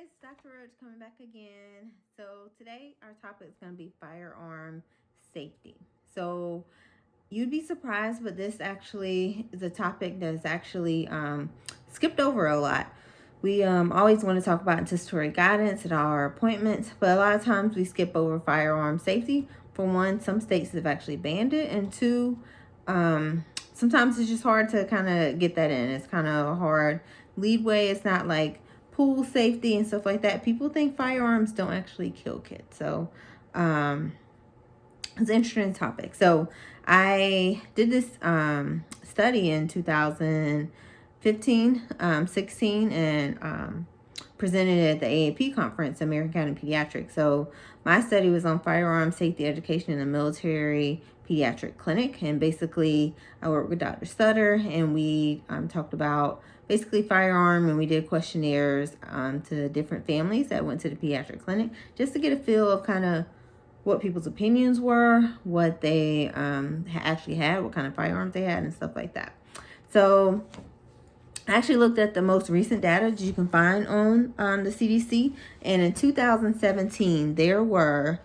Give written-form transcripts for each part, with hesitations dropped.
guys, Dr. Roach coming back again. So today our topic is going to be firearm safety. So you'd be surprised, but this actually is a topic that's actually skipped over a lot. We always want to talk about anticipatory guidance at our appointments, but a lot of times we skip over firearm safety. For one, some states have actually banned it, and two, sometimes it's just hard to kind of get that in. It's kind of a hard leadway. It's not like pool safety and stuff like that. People think firearms don't actually kill kids. So it's an interesting topic. So I did this study in 2015, 16, and presented it at the AAP conference, American Academy of Pediatrics. So my study was on firearm safety education in a military pediatric clinic. And basically, I worked with Dr. Sutter, and we talked about basically firearm, and we did questionnaires to different families that went to the pediatric clinic just to get a feel of kind of what people's opinions were, what they actually had, what kind of firearms they had, and stuff like that. So I actually looked at the most recent data that you can find on the CDC, and in 2017, there were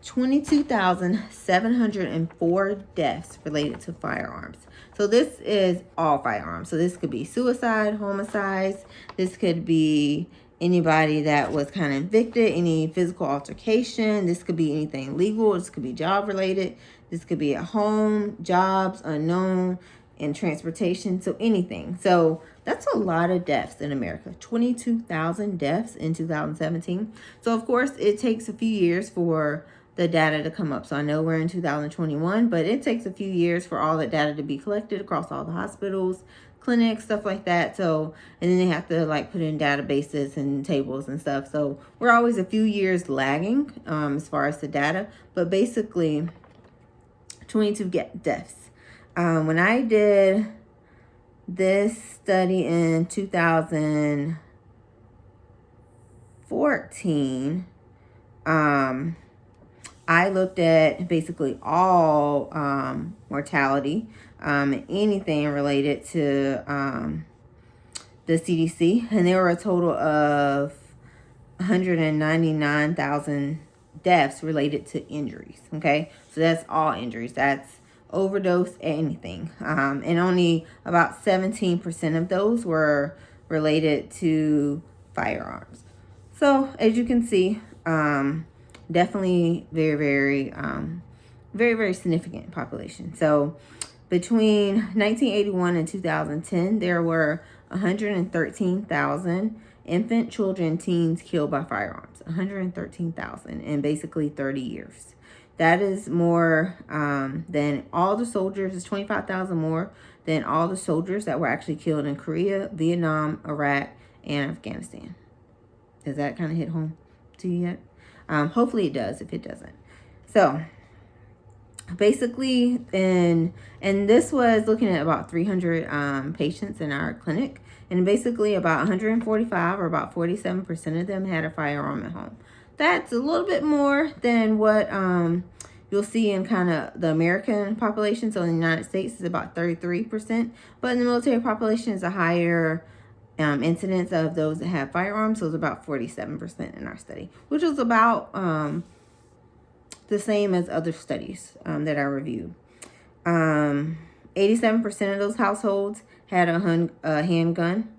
22,704 deaths related to firearms. So this is all firearms. So this could be suicide, homicides. This could be anybody that was kind of evicted, any physical altercation. This could be anything legal. This could be job related. This could be at home, jobs, unknown, and transportation. So anything. So that's a lot of deaths in America. 22,000 deaths in 2017. So of course it takes a few years for the data to come up. So I know we're in 2021, but it takes a few years for all that data to be collected across all the hospitals, clinics, stuff like that. So, and then they have to like put in databases and tables and stuff. So we're always a few years lagging as far as the data, but basically 22 deaths. When I did this study in 2014, I looked at basically all mortality, anything related to the CDC, and there were a total of 199,000 deaths related to injuries. Okay, so that's all injuries. That's overdose, anything, and only about 17% of those were related to firearms. So as you can see, definitely very, very significant population. So between 1981 and 2010, there were 113,000 infant, children, teens killed by firearms. 113,000 in basically 30 years. That is more than all the soldiers. It's 25,000 more than all the soldiers that were actually killed in Korea, Vietnam, Iraq, and Afghanistan. Does that kind of hit home to you yet? Hopefully it does if it doesn't. So basically, and this was looking at about 300 patients in our clinic, and basically about 145 or about 47% of them had a firearm at home. That's a little bit more than what you'll see in kind of the American population. So in the United States, it's about 33%, but in the military population is a higher incidence of those that have firearms. So it's about 47% in our study, which was about the same as other studies that I reviewed. 87% of those households had a handgun.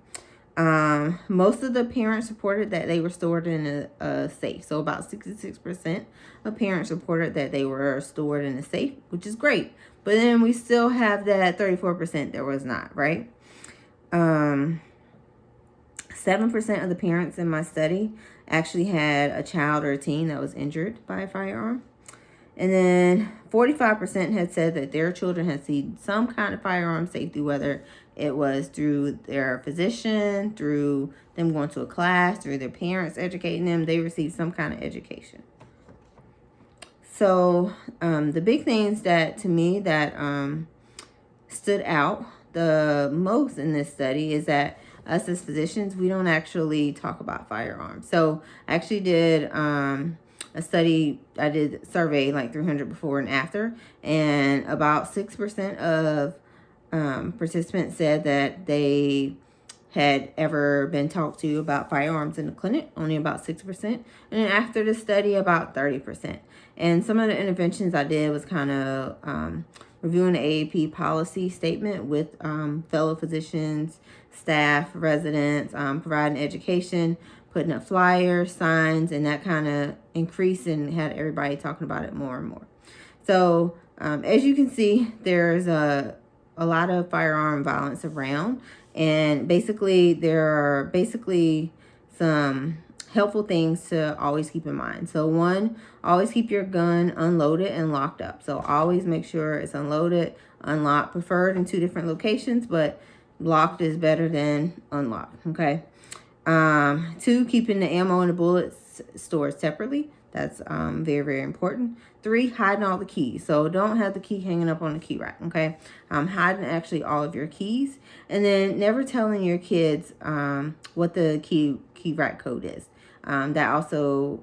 Most of the parents reported that they were stored in a safe. So about 66% of parents reported that they were stored in a safe, which is great. But then we still have that 34% that was not, right? 7% of the parents in my study actually had a child or a teen that was injured by a firearm. And then 45% had said that their children had seen some kind of firearm safety, whether it was through their physician, through them going to a class, through their parents educating them. They received some kind of education. So the big things that to me that stood out the most in this study is that us as physicians, we don't actually talk about firearms. So I actually did a study. I did a survey like 300 before and after, and about 6% of participants said that they had ever been talked to about firearms in the clinic, only about 6%. And then after the study, about 30%. And some of the interventions I did was kind of reviewing the AAP policy statement with fellow physicians, staff, residents, providing education, putting up flyers, signs, and that kind of increased and had everybody talking about it more and more. So as you can see, there's a lot of firearm violence around, and basically there are some helpful things to always keep in mind. So one, always keep your gun unloaded and locked up. So always make sure it's unloaded, unlocked, preferred in 2 different locations, but locked is better than unlocked, okay? 2, keeping the ammo and the bullets stored separately. That's very, very important. 3, hiding all the keys. So don't have the key hanging up on the key rack, okay? Hiding actually all of your keys. And then never telling your kids what the key rack code is. That also,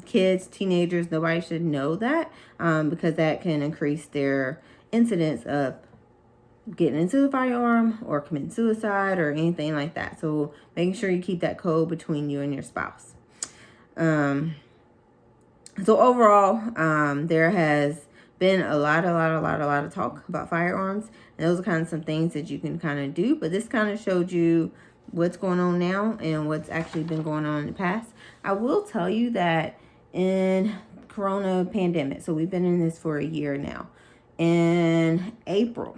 kids, teenagers, nobody should know that because that can increase their incidence of getting into the firearm or committing suicide or anything like that. So making sure you keep that code between you and your spouse. So overall, there has been a lot of talk about firearms. And those are kind of some things that you can kind of do. But this kind of showed you what's going on now and what's actually been going on in the past. I will tell you that in Corona pandemic, so we've been in this for a year now. In April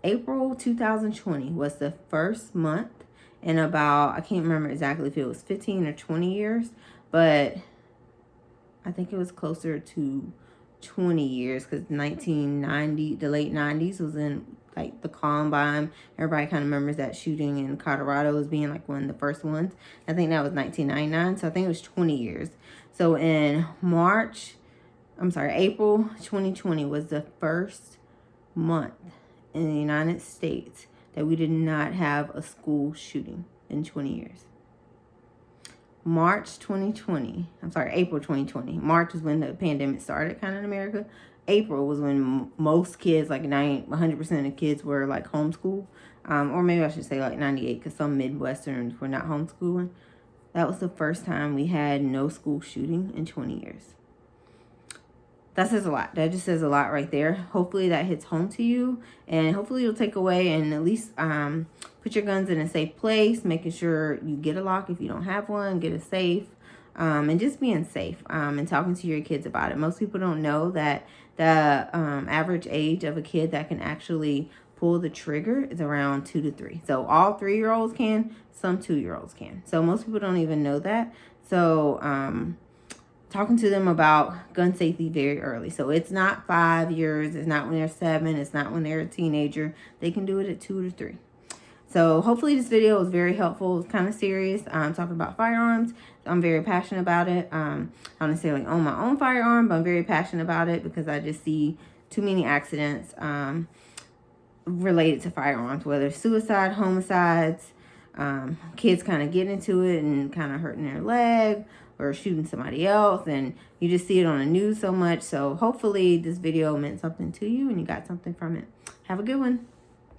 2020 was the first month in about, I can't remember exactly if it was 15 or 20 years, but I think it was closer to 20 years because 1990, the late 90s was in like the Columbine. Everybody kind of remembers that shooting in Colorado as being like one of the first ones. I think that was 1999. So I think it was 20 years. So in April 2020 was the first month in the United States that we did not have a school shooting in 20 years. April 2020. March was when the pandemic started kind of in America. April was when most kids, like 100% of kids were like homeschooled. Or maybe I should say like 98 because some Midwesterns were not homeschooling. That was the first time we had no school shooting in 20 years. That says a lot. That just says a lot right there. Hopefully that hits home to you. And hopefully you'll take away and at least put your guns in a safe place. Making sure you get a lock if you don't have one. Get a safe. And just being safe. And talking to your kids about it. Most people don't know that the average age of a kid that can actually pull the trigger is around 2 to 3. So all 3-year-olds can. Some 2-year-olds can. So most people don't even know that. So talking to them about gun safety very early. So it's not 5 years. It's not when they're 7. It's not when they're a teenager. They can do it at 2 to 3. So hopefully this video was very helpful. It's kind of serious. I'm talking about firearms. I'm very passionate about it. I don't necessarily own my own firearm, but I'm very passionate about it because I just see too many accidents related to firearms, whether it's suicide, homicides, kids kind of getting into it and kind of hurting their leg or shooting somebody else, and you just see it on the news so much. So hopefully this video meant something to you and you got something from it. Have a good one.